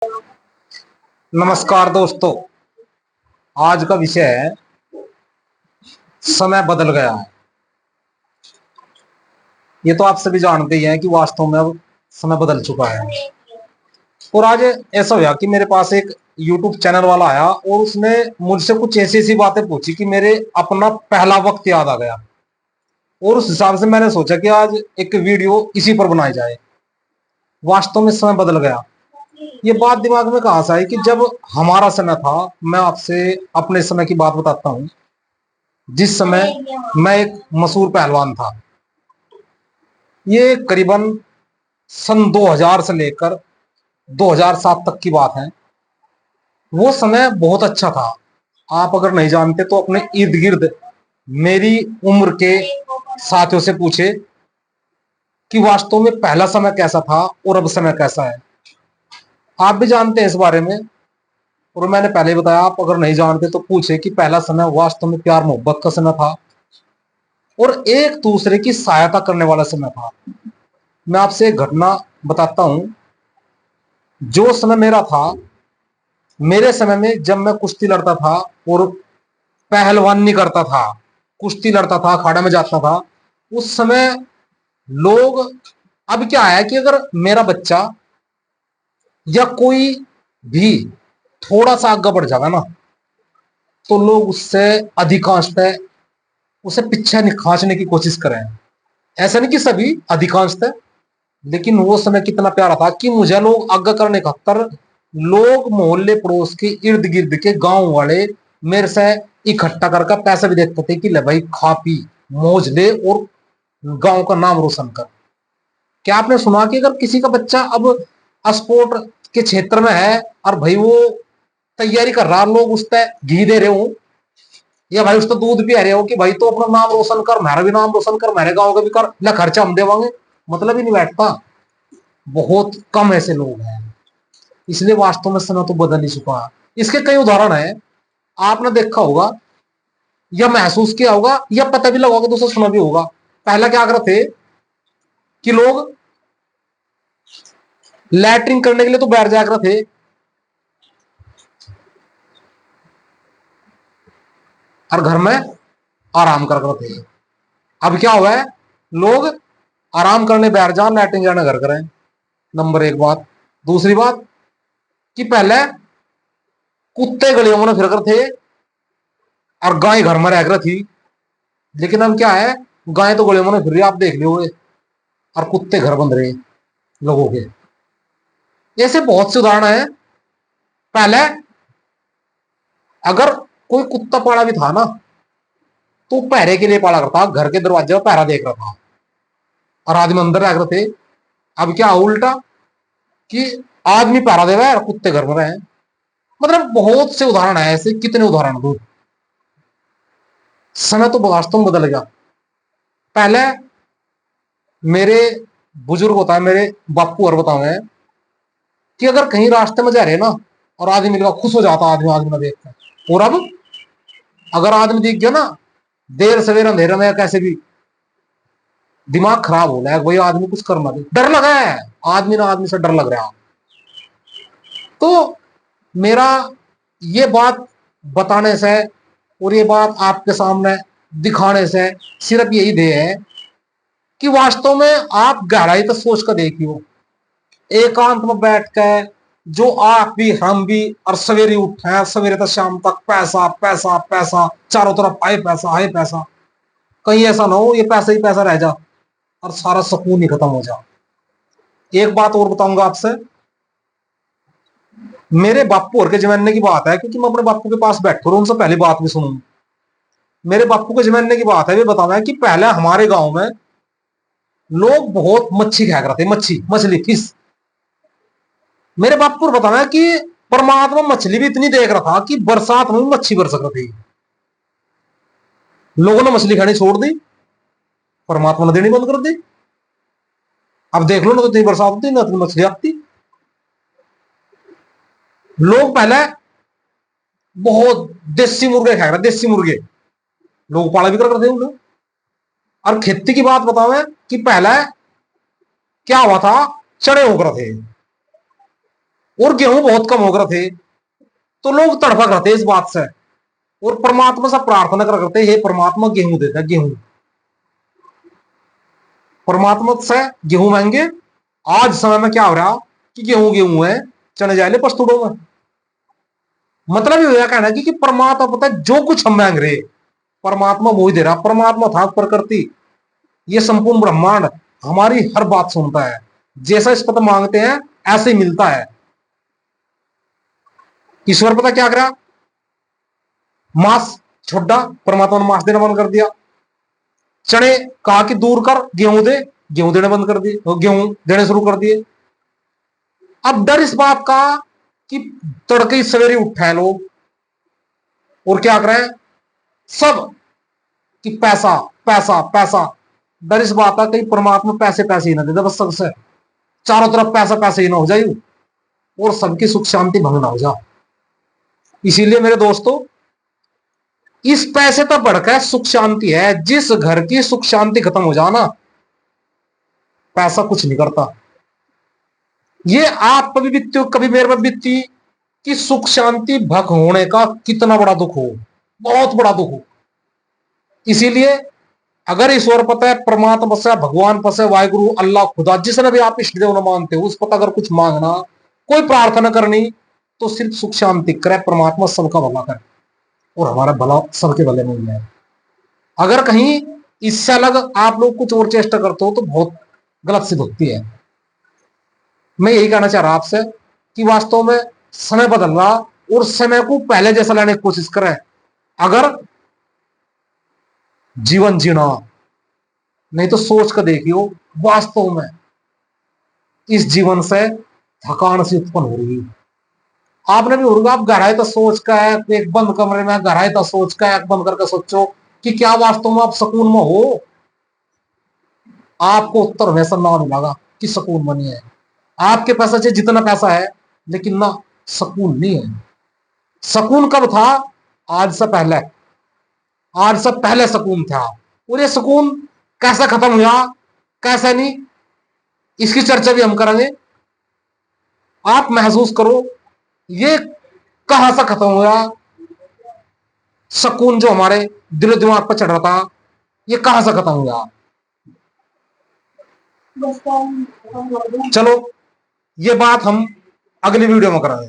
नमस्कार दोस्तों। आज का विषय है समय बदल गया है। ये तो आप सभी जानते ही हैं कि वास्तव में अब समय बदल चुका है। और आज ऐसा हुआ कि मेरे पास एक YouTube चैनल वाला आया और उसने मुझसे कुछ ऐसी ऐसी बातें पूछी कि मेरे अपना पहला वक्त याद आ गया। और उस हिसाब से मैंने सोचा कि आज एक वीडियो इसी पर बनाई जाए। वास्तव में समय बदल गया। ये बात दिमाग में कहां से आई कि जब हमारा समय था, मैं आपसे अपने समय की बात बताता हूँ। जिस समय मैं एक मशहूर पहलवान था। ये करीबन सन 2000 से लेकर 2007 तक की बात है। वो समय बहुत अच्छा था। आप अगर नहीं जानते तो अपने इर्द गिर्द मेरी उम्र के साथियों से पूछे कि वास्तव में पहला समय कैसा था और अब समय कैसा है। आप भी जानते हैं इस बारे में। और मैंने पहले ही बताया, आप अगर नहीं जानते तो पूछे कि पहला समय वास्तव में प्यार मोहब्बत का समय था और एक दूसरे की सहायता करने वाला समय था। मैं आपसे एक घटना बताता हूं। जो समय मेरा था, मेरे समय में जब मैं कुश्ती लड़ता था और पहलवानी करता था, कुश्ती लड़ता था, अखाड़ा में जाता था, उस समय लोग, अब क्या है कि अगर मेरा बच्चा या कोई भी थोड़ा सा आगे बढ़ जाएगा ना, तो लोग उससे अधिकांशतः उसे पीछे खींचने की कोशिश करें। ऐसा नहीं कि सभी, अधिकांशतः। लेकिन वो समय कितना प्यारा था कि मुझे लोग आगे करने खातर, लोग मोहल्ले पड़ोस के इर्द गिर्द के गांव वाले मेरे से इकट्ठा करके पैसे भी देते थे कि ले भाई, खा पी मौज ले और गांव का नाम रोशन कर। क्या आपने सुना कि अगर किसी का बच्चा अब स्पोर्ट के क्षेत्र में है और भाई वो तैयारी कर रहा, लोग उस पर घी दे रहे हो या भाई उसका दूध भी आ रहे हो कि भाई तो अपना नाम रोशन कर, मेरा भी नाम रोशन कर, मेरे गांव का भी कर, ना खर्चा हम देवांगे। मतलब ही नहीं बैठता। बहुत कम ऐसे लोग हैं। इसलिए वास्तव में समय तो बदल ही चुका है। इसके कई उदाहरण है। आपने देखा होगा या महसूस किया होगा या पता भी लगा होगा, दूसरा सुना भी होगा। पहला क्या कर थे कि लोग लैट्रिन करने के लिए तो बैठ जाया करते थे और घर में आराम कर करते थे। अब क्या हुआ है, लोग आराम करने बैठ जाए, लैट्रिन जाने घर करें। नंबर एक बात। दूसरी बात कि पहले कुत्ते गलियों में फिर कर थे और गाय घर में रह कर थी। लेकिन अब क्या है, गाय तो गलियों में फिर रही, आप देख लो, और कुत्ते घर बंद रहे लोगों के। ऐसे बहुत से उदाहरण है। पहले अगर कोई कुत्ता पाला भी था ना, तो पहरे के लिए पाला करता, घर के दरवाजे पर पहरा देख रहा था और आदमी अंदर रह थे। अब क्या उल्टा कि आदमी पहरा दे रहा है और कुत्ते घर में रहे। मतलब बहुत से उदाहरण है ऐसे, कितने उदाहरण दो। समय तो वास्तव में बदल गया। पहले मेरे बुजुर्ग होता है, मेरे बापू और बताओ है कि अगर कहीं रास्ते में जा रहे ना और आदमी मिल गया, खुश हो जाता आदमी, आदमी में देखकर। और अब अगर आदमी दिख गया ना, देर सवेर अंधेरे में कैसे भी, दिमाग खराब हो रहा है, वही आदमी कुछ करना दे, डर लगा है। आदमी ना आदमी से डर लग रहा है। तो मेरा ये बात बताने से और ये बात आपके सामने दिखाने से सिर्फ यही ध्येय है कि वास्तव में आप गहराई तक सोच कर देखियो, एकांत में बैठ कर, जो आप भी हम भी, और सवेरे उठे सवेरे तक शाम तक पैसा पैसा पैसा, चारों तरफ आए पैसा आए पैसा। कहीं ऐसा ना हो ये पैसा ही पैसा रह जा और सारा सुकून ही खत्म हो जा। एक बात और बताऊंगा आपसे। मेरे बापू और के जमाने की बात है, क्योंकि मैं अपने बापू के पास बैठा हूं, उनसे पहली बात भी सुनूंगा। मेरे बापू के जमाने की बात है, वे बताना है कि पहले हमारे गांव में लोग बहुत मच्छी खाया करते, मच्छी मछली फिश। मेरे बापू को बताना है कि परमात्मा मछली भी इतनी देख रहा था कि बरसात में मच्छी बरस रही थी। लोगों ने मछली खानी छोड़ दी, परमात्मा ने देनी बंद कर दी। अब देख लो ना, तो इतनी बरसात होती ना, इतनी मछली आती। लोग पहले बहुत देसी मुर्गे खाया करते, देसी मुर्गे लोग पाला भी कर करते उन्हें। और खेती की बात बताओ कि पहले क्या हुआ था, चढ़े होकर थे और गेहूं बहुत कम हो गए थे, तो लोग तड़पा करते इस बात से और परमात्मा से प्रार्थना कर करते, हे परमात्मा गेहूं देता, गेहूं। परमात्मा से गेहूं मांगे। आज समय में क्या हो रहा कि गेहूं गेहूं है, चने जाए पस्तूड़ों में। मतलब ये कहना कि परमात्मा पता है जो कुछ हम मांग रहे, परमात्मा वो ही दे रहा। परमात्मा था प्रकृति, ये संपूर्ण ब्रह्मांड हमारी हर बात सुनता है। जैसा इस पता मांगते हैं ऐसे ही मिलता है। ईश्वर पता क्या करा, मांस छोड़ा, परमात्मा ने मांस देना बंद कर दिया। चने कहा कि दूर कर, गेहूं दे, गेहूं देने बंद कर दिए, गेहूं देने शुरू कर दिए। अब डर इस बात का कि तड़के सवेरे उठे हैं लोग और क्या करें सब कि पैसा पैसा पैसा। डर इस बात का कहीं परमात्मा पैसे पैसे ही ना दे दे, बस सबसे चारों तरफ पैसा पैसे ही ना हो जाए और सबकी सुख शांति भंग ना हो जाए। इसीलिए मेरे दोस्तों, इस पैसे तक बढ़कर सुख शांति है। जिस घर की सुख शांति खत्म हो जाना, पैसा कुछ नहीं करता। ये आप कभी बीतती हो, कभी मेरे में बीतती कि सुख शांति भंग होने का कितना बड़ा दुख हो, बहुत बड़ा दुख हो। इसीलिए अगर ईश्वर पता है, परमात्मा से, भगवान पता है, वाहिगुरु, अल्लाह, खुदा, जिसने भी आप इष्ट देव न मानते हो, उस पता अगर कुछ मांगना, कोई प्रार्थना करनी, तो सिर्फ सुख शांति करे, परमात्मा सबका भला करे और हमारा भला सबके भले में है। अगर कहीं इससे अलग आप लोग कुछ और चेष्टा करते हो तो बहुत गलत सिद्ध होती है। मैं यही कहना चाह रहा आपसे कि वास्तव में समय बदल रहा और समय को पहले जैसा लाने की कोशिश करें। अगर जीवन जीना, नहीं तो सोच कर देखियो, वास्तव में इस जीवन से थकान सी उत्पन्न हो रही है। आपने भी होगा, आप गहराई तो सोच का है, एक बंद कमरे में गहराई तो सोच का है, बंद करके सोचो कि क्या वास्तव में आप सुकून में हो। आपको उत्तर हमेशा ना मिलेगा कि सुकून में नहीं है। आपके पास से जितना पैसा है लेकिन ना सुकून नहीं है। सुकून कब था? आज से पहले, आज से पहले सुकून था। और ये सुकून कैसे खत्म हुआ, कैसे नहीं, इसकी चर्चा भी हम करेंगे। आप महसूस करो ये कहां से खत्म हुआ सुकून जो हमारे दिलो दिमाग पर चढ़ रहा था, ये कहां से खत्म हुआ। चलो ये बात हम अगली वीडियो में करेंगे।